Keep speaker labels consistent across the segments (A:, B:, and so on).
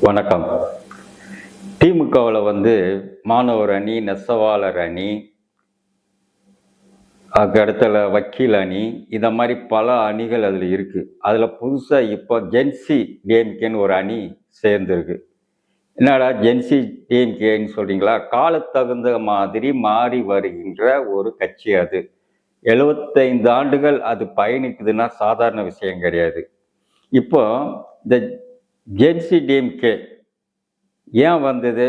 A: வணக்கம். திமுகவில் மாணவர் அணி, நெசவாளர் அணி, அதுக்கடுத்துல வக்கீல் அணி, இதை மாதிரி பல அணிகள் அதில் இருக்குது. அதில் புதுசாக இப்போ ஜென்சி டிஎம்கேன்னு ஒரு அணி சேர்ந்துருக்கு. என்னடா ஜென்சி டிஎம்கேன்னு சொல்கிறீங்களா? காலத்தகுந்த மாதிரி மாறி வருகின்ற ஒரு கட்சி அது. 75 ஆண்டுகள் அது பயணிக்குதுன்னா சாதாரண விஷயம் கிடையாது. இப்போ இந்த ஜென்சி டிஎம்கே ஏன் வந்தது?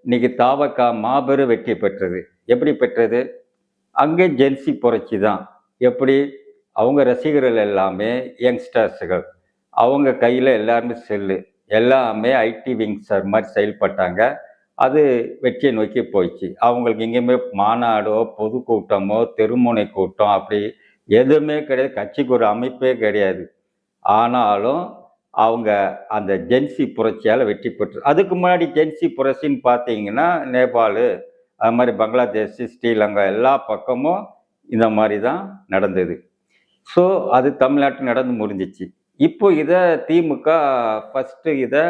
A: இன்னைக்கு தாவகா மாபெரும் வெற்றி பெற்றது. எப்படி பெற்றது? அங்கே ஜென்சி புரட்சி தான். எப்படி? அவங்க ரசிகர்கள் எல்லாமே யங்ஸ்டர்ஸுகள், அவங்க கையில் எல்லாருமே செல்லு, எல்லாமே ஐடி விங்ஸர் மாதிரி செயல்பட்டாங்க. அது வெற்றியை நோக்கி போயிடுச்சு. அவங்களுக்கு எங்கேயுமே மாநாடோ பொதுக்கூட்டமோ தெருமுனை கூட்டம் அப்படி எதுவுமே கிடையாது. கட்சிக்கு ஒரு அமைப்பே கிடையாது. ஆனாலும் அவங்க அந்த ஜென்சி புரட்சியால் வெற்றி பெற்று. அதுக்கு முன்னாடி ஜென்சி புரட்சின்னு பார்த்தீங்கன்னா நேபாள், அது மாதிரி பங்களாதேஷ், ஸ்ரீலங்கா எல்லா பக்கமும் இந்த மாதிரி தான் நடந்தது. ஸோ அது தமிழ்நாட்டில் நடந்து முடிஞ்சிச்சு. இப்போ இதை திமுக ஃபஸ்ட்டு இதை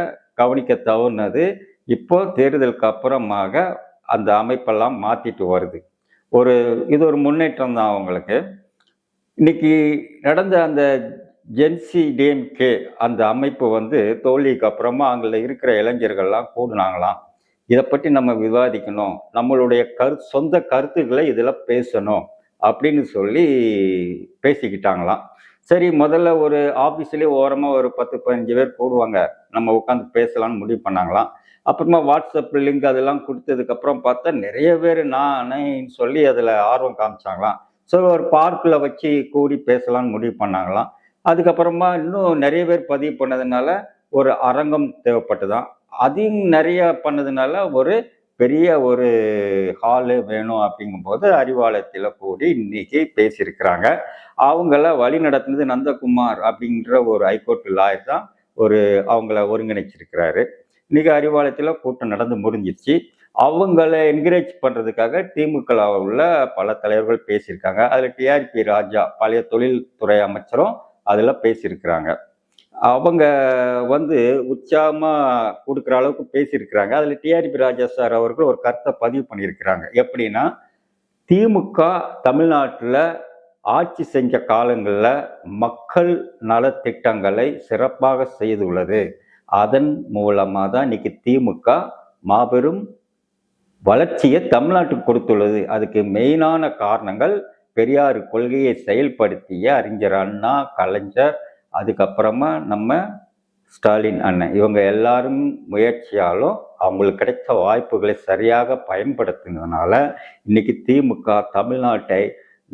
A: கவனிக்க தவறுனது. இப்போ தேர்தலுக்கு அப்புறமாக அந்த அமைப்பெல்லாம் மாற்றிட்டு வருது. இது ஒரு முன்னேற்றம் தான் அவங்களுக்கு. இன்னைக்கு நடந்த அந்த ஜென்சி டிஎம்கே அந்த அமைப்பு தோல்விக்கு அப்புறமா அங்கே இருக்கிற இளைஞர்கள்லாம் கூடுனாங்களாம். இதை பற்றி நம்ம விவாதிக்கணும், நம்மளுடைய சொந்த கருத்துக்களை இதில் பேசணும் அப்படின்னு சொல்லி பேசிக்கிட்டாங்களாம். சரி, முதல்ல ஒரு ஆஃபீஸ்லேயே ஓரமாக ஒரு 10-15 பேர் கூடுவாங்க, நம்ம உட்காந்து பேசலாம்னு முடிவு பண்ணாங்களாம். அப்புறமா வாட்ஸ்அப் லிங்க் அதெல்லாம் கொடுத்ததுக்கப்புறம் பார்த்தா நிறைய பேர் நானே சொல்லி அதில் ஆர்வம் காமிச்சாங்களாம். ஸோ ஒரு பார்க்கில் வச்சு கூடி பேசலாம்னு முடிவு பண்ணாங்களாம். அதுக்கப்புறமா இன்னும் நிறைய பேர் பதிவு பண்ணதுனால ஒரு அரங்கம் தேவைப்பட்டுதான். அதையும் நிறைய பண்ணதுனால ஒரு பெரிய ஒரு ஹாலு வேணும். அப்படிங்கும்போது அறிவாலயத்தில் கூடி இன்னைக்கு பேசியிருக்கிறாங்க. அவங்கள வழி நடத்துனது நந்தகுமார் அப்படின்ற ஒரு ஹைகோர்ட் லாயர் தான் அவங்கள ஒருங்கிணைச்சிருக்கிறாரு. இன்னைக்கு அறிவாலயத்தில் கூட்டம் நடந்து முடிஞ்சிருச்சு. அவங்கள என்கரேஜ் பண்ணுறதுக்காக திமுக உள்ள பல தலைவர்கள் பேசியிருக்காங்க. அதில் டிஆர்பி ராஜா பழைய தொழில்துறை அமைச்சரும் அதில் பேசியிருக்கிறாங்க. அவங்க உற்சாகமாக கொடுக்குற அளவுக்கு பேசியிருக்கிறாங்க. அதில் டிஆர்பி ராஜா சார் அவர்கள் ஒரு கருத்தை பதிவு பண்ணியிருக்கிறாங்க. எப்படின்னா, திமுக தமிழ்நாட்டில் ஆட்சி செஞ்ச காலங்களில் மக்கள் நலத்திட்டங்களை சிறப்பாக செய்துள்ளது. அதன் மூலமாக தான் இன்னைக்கு திமுக மாபெரும் வளர்ச்சியை தமிழ்நாட்டுக்கு கொடுத்துள்ளது. அதுக்கு மெயினான காரணங்கள் பெரியார் கொள்கையை செயல்படுத்திய அறிஞர் அண்ணா, கலைஞர், அதுக்கப்புறமா நம்ம ஸ்டாலின் அண்ணன், இவங்க எல்லாரும் முயற்சியாலும் அவங்களுக்கு கிடைச்ச வாய்ப்புகளை சரியாக பயன்படுத்தினதுனால இன்னைக்கு திமுக தமிழ்நாட்டை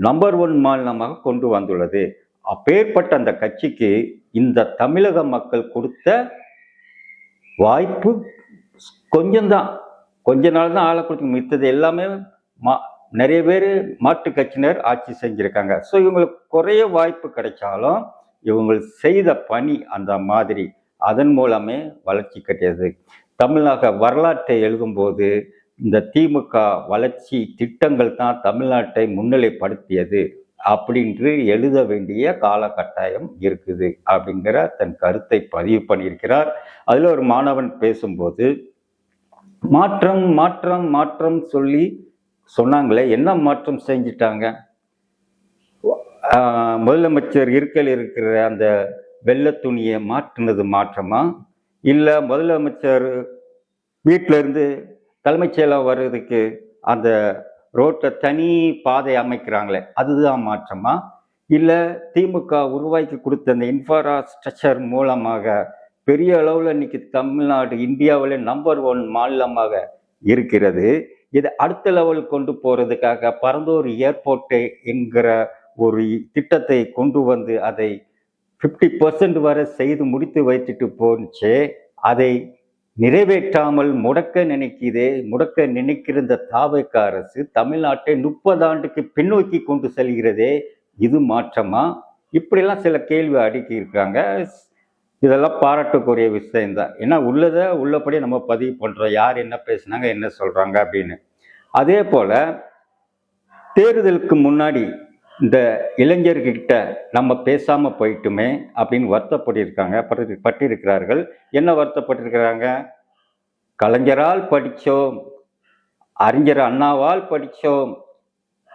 A: நம்பர் 1 மாநிலமாக கொண்டு வந்துள்ளது. அப்பேற்பட்ட அந்த கட்சிக்கு இந்த தமிழக மக்கள் கொடுத்த வாய்ப்பு கொஞ்சம்தான், கொஞ்ச நாள் தான் ஆளை கொடுத்து, மித்தது எல்லாமே நிறைய பேர் மாற்று கட்சியினர் ஆட்சி செஞ்சுருக்காங்க. ஸோ இவங்களுக்கு குறைய வாய்ப்பு கிடைச்சாலும் இவங்க செய்த பணி அந்த மாதிரி, அதன் மூலமே வளர்ச்சி கிடையாது. தமிழக வரலாற்றை எழுதும்போது இந்த திமுக வளர்ச்சி திட்டங்கள் தான் தமிழ்நாட்டை முன்னிலைப்படுத்தியது அப்படின்று எழுத வேண்டிய காலகட்டாயம் இருக்குது அப்படிங்கிற தன் கருத்தை பதிவு பண்ணியிருக்கிறார். அதில் ஒரு மாணவன் பேசும்போது மாற்றம் மாற்றம் மாற்றம் சொல்லி சொன்னாங்களே, என்ன மாற்றம் செஞ்சிட்டாங்க? முதலமைச்சர் இருக்கல் இருக்கிற அந்த வெள்ளை துணியை மாற்றினது மாற்றமா? இல்லை முதலமைச்சர் வீட்டில இருந்து தலைமைச் செயலகம் வர்றதுக்கு அந்த ரோட்டை தனி பாதை அமைக்கிறாங்களே அதுதான் மாற்றமா? இல்லை திமுக உருவாக்கி கொடுத்த அந்த இன்ஃப்ராஸ்ட்ரக்சர் மூலமாக பெரிய அளவில் இன்னைக்கு தமிழ்நாடு இந்தியாவிலே நம்பர் 1 மாநிலமாக இருக்கிறது. இதை அடுத்த லெவல் கொண்டு போகிறதுக்காக பரந்தூர் ஏர்போர்ட்டு என்கிற ஒரு திட்டத்தை கொண்டு அதை 50% வரை செய்து முடித்து வைத்துட்டு போச்சு. அதை நிறைவேற்றாமல் முடக்க நினைக்கிற இந்த தாவக அரசு தமிழ்நாட்டை 30 ஆண்டுக்கு பின்னோக்கி கொண்டு செல்கிறதே, இது மாற்றமா? இப்படிலாம் சில கேள்வி அடுக்கி இருக்காங்க. இதெல்லாம் பாராட்டக்கூடிய விஷயம்தான். ஏன்னா உள்ளதை உள்ளபடியே நம்ம பதிவு பண்ணுறோம், யார் என்ன பேசுனாங்க, என்ன சொல்கிறாங்க அப்படின்னு. அதே போல் தேர்தலுக்கு முன்னாடி இந்த இளைஞர்கிட்ட நம்ம பேசாமல் போயிட்டுமே அப்படின்னு பட்டிருக்கிறார்கள். என்ன வருத்தப்பட்டிருக்கிறாங்க? கலைஞரால் படித்தோம், அறிஞர் அண்ணாவால் படித்தோம்,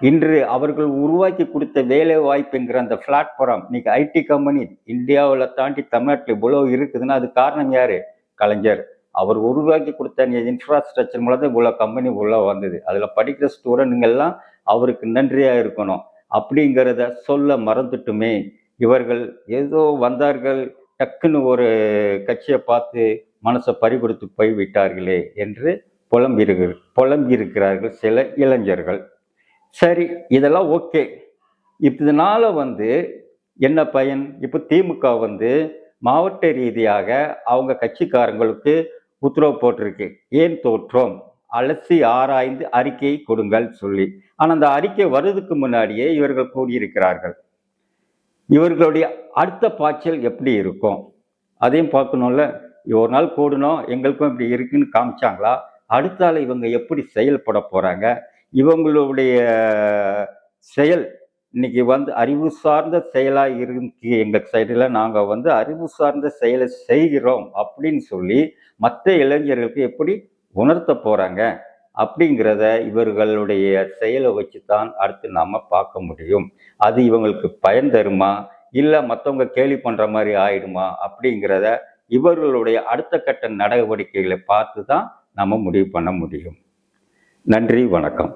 A: இன்று அவர்கள் உருவாக்கி கொடுத்த வேலை வாய்ப்புங்கிற அந்த பிளாட்ஃபார்ம், இன்னைக்கு ஐடி கம்பெனி இந்தியாவில் தாண்டி தமிழ்நாட்டில் இவ்வளோ இருக்குதுன்னா அது காரணம் யாரு? கலைஞர். அவர் உருவாக்கி கொடுத்த இன்ஃப்ராஸ்ட்ரக்சர் மூலம் தான் இவ்வளோ கம்பெனி உள்ள வந்தது. அதில் படிக்கிற ஸ்டூடெண்ட்டுங்கெல்லாம் அவருக்கு நன்றியாக இருக்கணும். அப்படிங்கிறத சொல்ல மறந்துட்டுமே இவர்கள் ஏதோ வந்தார்கள், டக்குன்னு ஒரு கட்சியை பார்த்து மனசை பறிகொடுத்து போய்விட்டார்களே என்று புலம்பியிருக்கிறார்கள் சில இளைஞர்கள். சரி, இதெல்லாம் ஓகே. இதனால என்ன பயன்? இப்போ திமுக மாவட்ட ரீதியாக அவங்க கட்சிக்காரங்களுக்கு உத்தரவு போட்டிருக்கு. ஏன் தோற்றோம், அலசி ஆராய்ந்து அறிக்கையை கொடுங்கள் சொல்லி. ஆனால் அந்த அறிக்கை வருவதற்கு முன்னாடியே இவர்கள் கூடியிருக்கிறார்கள். இவர்களுடைய அடுத்த பாய்ச்சல் எப்படி இருக்கும் அதையும் பார்க்கணும்ல. ஒரு நாள் கூடணும், எங்களுக்கும் இப்படி இருக்குன்னு காமிச்சாங்களா? அடுத்தால இவங்க எப்படி செயல்பட போறாங்க? இவங்களுடைய செயல் இன்னைக்கு அறிவு சார்ந்த செயலாக இருக்கு. எங்கள் சைடில் நாங்கள் அறிவு சார்ந்த செயலை செய்கிறோம் அப்படின்னு சொல்லி மற்ற இளைஞர்களுக்கு எப்படி உணர்த்த போறாங்க அப்படிங்கிறத இவர்களுடைய செயலை வச்சு தான் அடுத்து நாம பார்க்க முடியும். அது இவங்களுக்கு பயன் தருமா, இல்லை மற்றவங்க கேலி பண்ற மாதிரி ஆயிடுமா அப்படிங்கிறத இவர்களுடைய அடுத்த கட்ட நடவடிக்கைகளை பார்த்து தான் நம்ம முடிவு பண்ண முடியும். நன்றி, வணக்கம்.